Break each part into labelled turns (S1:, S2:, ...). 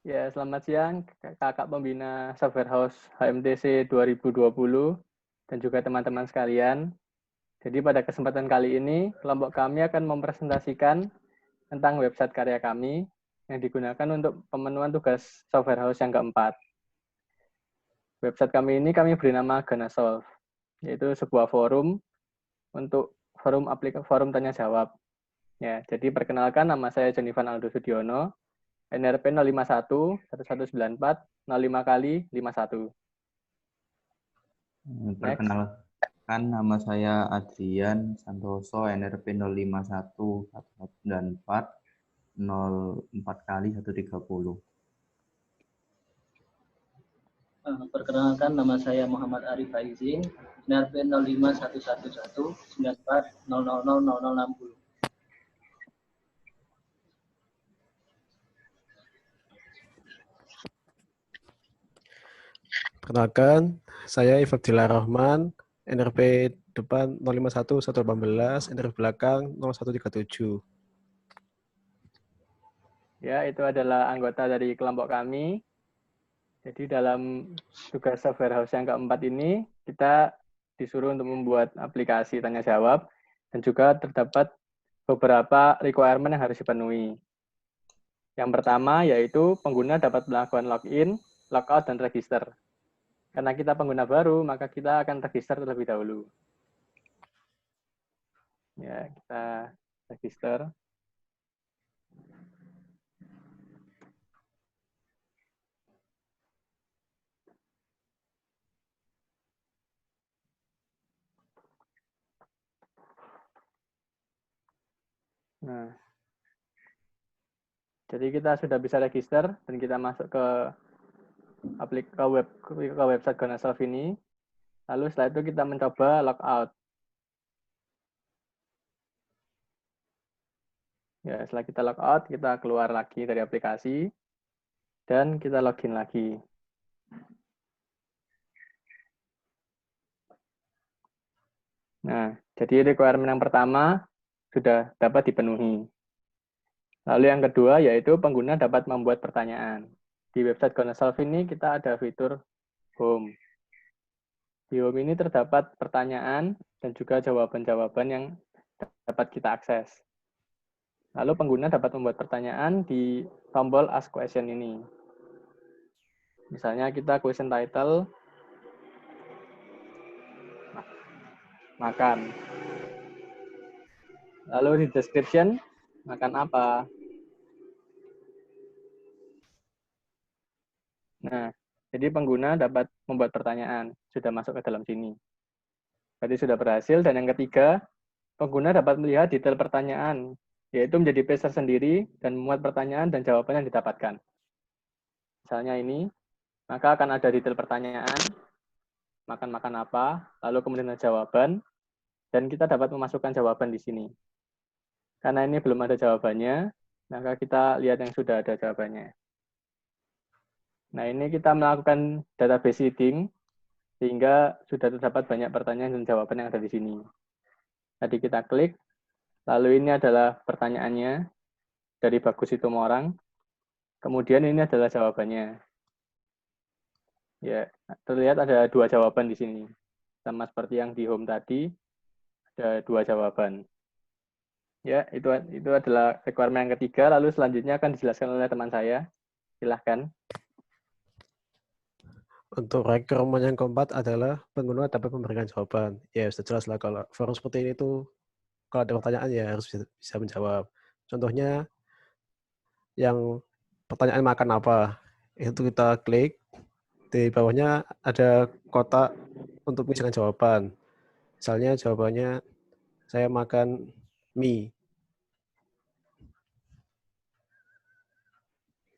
S1: Ya, selamat siang kakak pembina Software House HMTC 2020 dan juga teman-teman sekalian. Jadi pada kesempatan kali ini, kelompok kami akan mempresentasikan tentang website karya kami yang digunakan untuk pemenuhan tugas Software House yang keempat. Website kami ini kami beri nama Ganasolve, yaitu sebuah forum untuk forum tanya jawab. Ya, jadi perkenalkan, nama saya Jonivan Aldo Sudiono, NRP 051 1194 05 kali 51. Next.
S2: Perkenalkan, nama saya Adrian Santoso, NRP 051 1194 04 kali 130.
S3: Perkenalkan, nama saya Muhammad Arif Faizin, NRP 05111 94 000060.
S4: Perkenalkan, saya Ifadillah Rahman, NRP depan 051 118, NRP belakang 0137.
S1: Ya, itu adalah anggota dari kelompok kami. Jadi dalam tugas Software House yang keempat ini, kita disuruh untuk membuat aplikasi tanya jawab dan juga terdapat beberapa requirement yang harus dipenuhi. Yang pertama yaitu pengguna dapat melakukan login, logout, dan register. Karena kita pengguna baru, maka kita akan register terlebih dahulu. Ya, kita register. Nah, jadi kita sudah bisa register dan kita masuk ke website Ganasolve ini. Lalu setelah itu kita mencoba logout. Ya, setelah kita logout, kita keluar lagi dari aplikasi dan kita login lagi. Nah, jadi requirement yang pertama sudah dapat dipenuhi. Lalu yang kedua yaitu pengguna dapat membuat pertanyaan. Di website Ganasolve ini kita ada fitur home. Di home ini terdapat pertanyaan dan juga jawaban-jawaban yang dapat kita akses. Lalu pengguna dapat membuat pertanyaan di tombol Ask Question ini. Misalnya kita question title, makan. Lalu di description, makan apa? Nah, jadi pengguna dapat membuat pertanyaan, sudah masuk ke dalam sini. Berarti sudah berhasil. Dan yang ketiga, pengguna dapat melihat detail pertanyaan, yaitu menjadi page tersendiri dan memuat pertanyaan dan jawaban yang didapatkan. Misalnya ini, maka akan ada detail pertanyaan, makan-makan apa, lalu kemudian ada jawaban, dan kita dapat memasukkan jawaban di sini. Karena ini belum ada jawabannya, maka kita lihat yang sudah ada jawabannya. Nah, ini kita melakukan database seeding, sehingga sudah terdapat banyak pertanyaan dan jawaban yang ada di sini. Tadi kita klik, lalu ini adalah pertanyaannya dari Bagus Situmorang. Kemudian ini adalah jawabannya. Ya, terlihat ada dua jawaban di sini. Sama seperti yang di home tadi, ada dua jawaban. Ya, itu adalah requirement yang ketiga. Lalu selanjutnya akan dijelaskan oleh teman saya. Silahkan.
S4: Untuk requirement yang keempat adalah pengguna dapat memberikan jawaban. Ya, sudah jelas lah kalau forum seperti ini tuh, kalau ada pertanyaan ya harus bisa menjawab. Contohnya, yang pertanyaan makan apa, itu kita klik, di bawahnya ada kotak untuk mengisikan jawaban. Misalnya jawabannya, saya makan mie.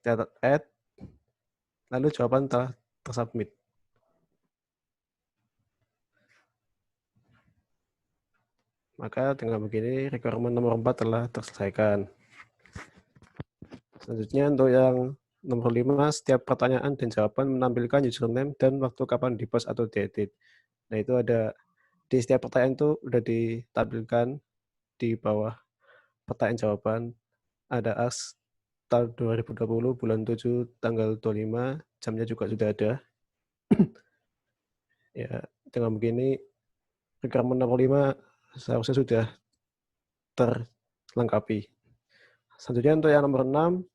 S4: Kita add, lalu jawaban telah tersubmit. Maka dengan begini requirement nomor 4 telah terselesaikan. Selanjutnya untuk yang nomor 5, setiap pertanyaan dan jawaban menampilkan username dan waktu kapan di-post atau diedit. Nah, itu ada di setiap pertanyaan itu sudah ditampilkan di bawah pertanyaan jawaban, ada ask tahun 2020 bulan 7 tanggal 25, jamnya juga sudah ada. Ya, dengan begini requirement nomor 5 seharusnya sudah terlengkapi. Selanjutnya untuk yang nomor 6,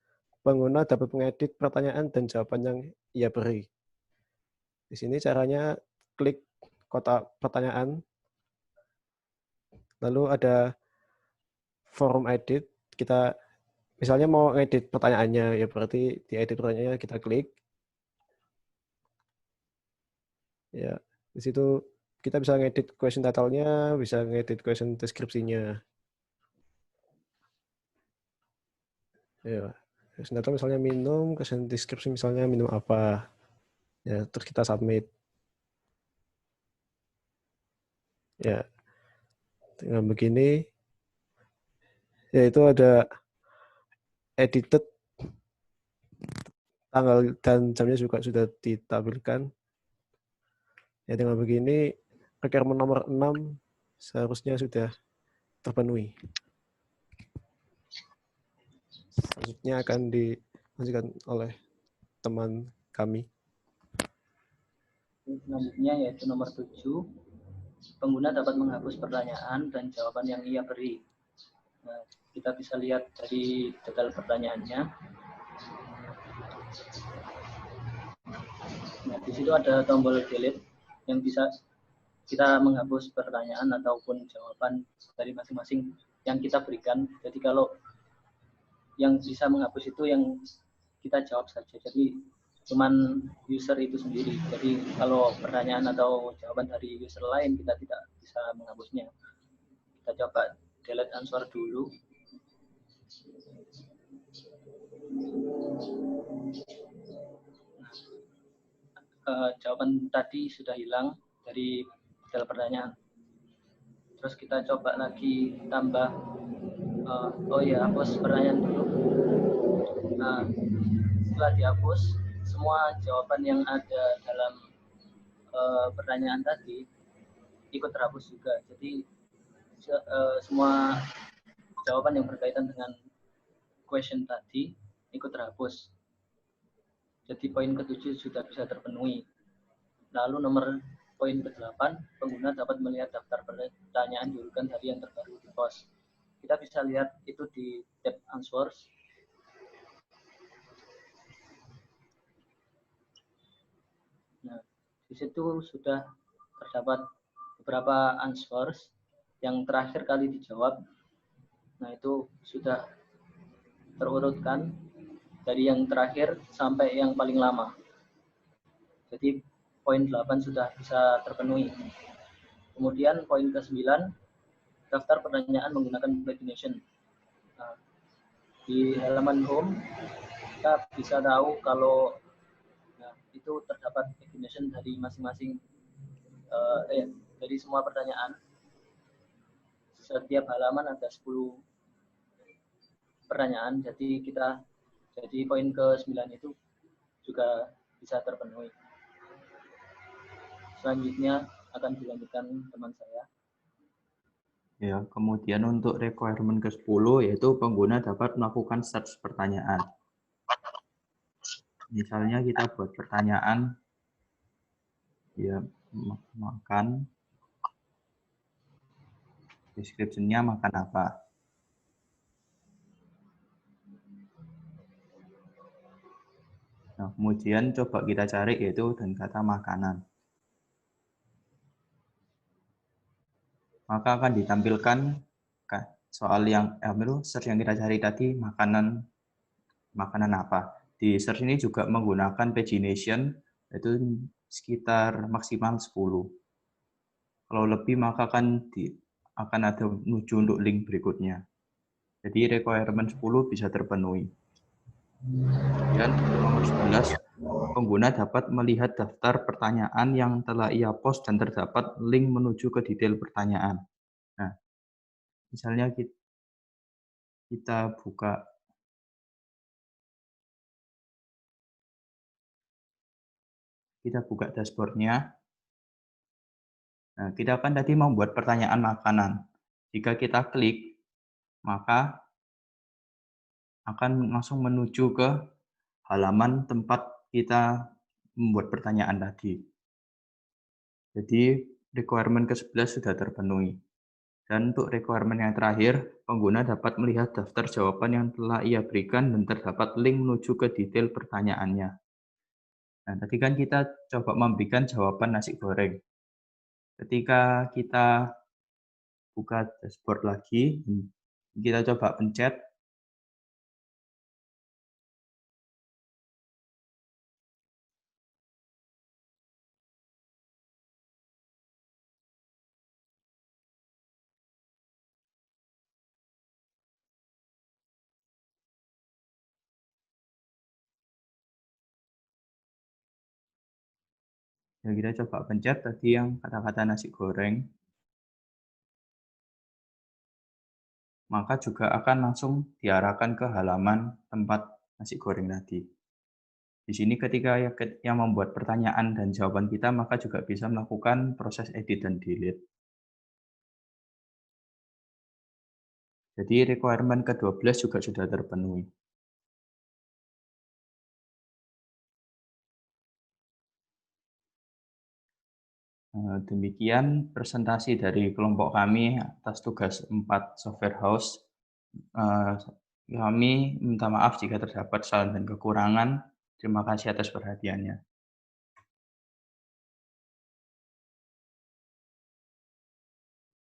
S4: pengguna dapat mengedit pertanyaan dan jawaban yang ia beri. Di sini caranya klik kotak pertanyaan, lalu ada forum edit. Kita misalnya mau edit pertanyaannya, ya berarti di edit pertanyaannya kita klik. Ya, di situ kita bisa ngedit question title-nya, bisa ngedit question deskripsinya. Ya, question title misalnya minum, question deskripsi misalnya minum apa. Ya, terus kita submit. Ya, dengan begini, yaitu ada edited, tanggal dan jamnya juga sudah ditampilkan. Ya, dengan begini, requirement nomor 6 seharusnya sudah terpenuhi. Selanjutnya akan dilanjutkan oleh teman kami.
S3: Selanjutnya yaitu nomor 7. Pengguna dapat menghapus pertanyaan dan jawaban yang ia beri. Nah, kita bisa lihat dari detail pertanyaannya. Nah, di situ ada tombol delete yang bisa kita menghapus pertanyaan ataupun jawaban dari masing-masing yang kita berikan. Jadi kalau yang bisa menghapus itu yang kita jawab saja. Jadi cuman user itu sendiri. Jadi kalau pertanyaan atau jawaban dari user lain kita tidak bisa menghapusnya. Kita coba delete answer dulu. Jawaban tadi sudah hilang dari detail pertanyaan. Terus kita coba lagi tambah. Hapus pertanyaan dulu. Nah, setelah dihapus, semua jawaban yang ada dalam pertanyaan tadi ikut terhapus juga. Jadi semua jawaban yang berkaitan dengan question tadi ikut terhapus. Jadi poin ke-7 sudah bisa terpenuhi. Lalu nomor poin ke-8, pengguna dapat melihat daftar pertanyaan di urutan hari yang terbaru di pos. Kita bisa lihat itu di tab answers. Nah, di situ sudah terdapat beberapa answers yang terakhir kali dijawab. Nah, itu sudah terurutkan dari yang terakhir sampai yang paling lama. Jadi poin 8 sudah bisa terpenuhi. Kemudian poin ke-9, daftar pertanyaan menggunakan pagination. Nah, di halaman home kita bisa tahu kalau itu terdapat pagination dari masing-masing dari semua pertanyaan. Setiap halaman ada 10 pertanyaan, jadi poin ke-9 itu juga bisa terpenuhi. Selanjutnya akan dilanjutkan teman saya.
S2: Ya, kemudian untuk requirement ke-10 yaitu pengguna dapat melakukan search pertanyaan. Misalnya kita buat pertanyaan, ya makan, description-nya makan apa. Nah, kemudian coba kita cari yaitu dan kata makanan. Maka akan ditampilkan soal yang search yang kita cari tadi makanan apa. Di search ini juga menggunakan pagination yaitu sekitar maksimal 10. Kalau lebih maka akan ada menuju untuk link berikutnya. Jadi requirement 10 bisa terpenuhi. Dan nomor 11, pengguna dapat melihat daftar pertanyaan yang telah ia post dan terdapat link menuju ke detail pertanyaan. Nah, misalnya kita buka dashboard-nya. Nah, kita kan tadi membuat pertanyaan makanan. Jika kita klik, maka akan langsung menuju ke halaman tempat kita membuat pertanyaan tadi. Jadi requirement ke-11 sudah terpenuhi. Dan untuk requirement yang terakhir, pengguna dapat melihat daftar jawaban yang telah ia berikan dan terdapat link menuju ke detail pertanyaannya. Nah, tadi kan kita coba memberikan jawaban nasi goreng. Ketika kita buka dashboard lagi, kita coba pencet. Ya, kita coba pencet tadi yang kata-kata nasi goreng. Maka juga akan langsung diarahkan ke halaman tempat nasi goreng tadi. Di sini ketika yang membuat pertanyaan dan jawaban kita, maka juga bisa melakukan proses edit dan delete. Jadi requirement ke-12 juga sudah terpenuhi. Demikian presentasi dari kelompok kami atas tugas 4 software house. Kami minta maaf jika terdapat kesalahan dan kekurangan. Terima kasih atas perhatiannya.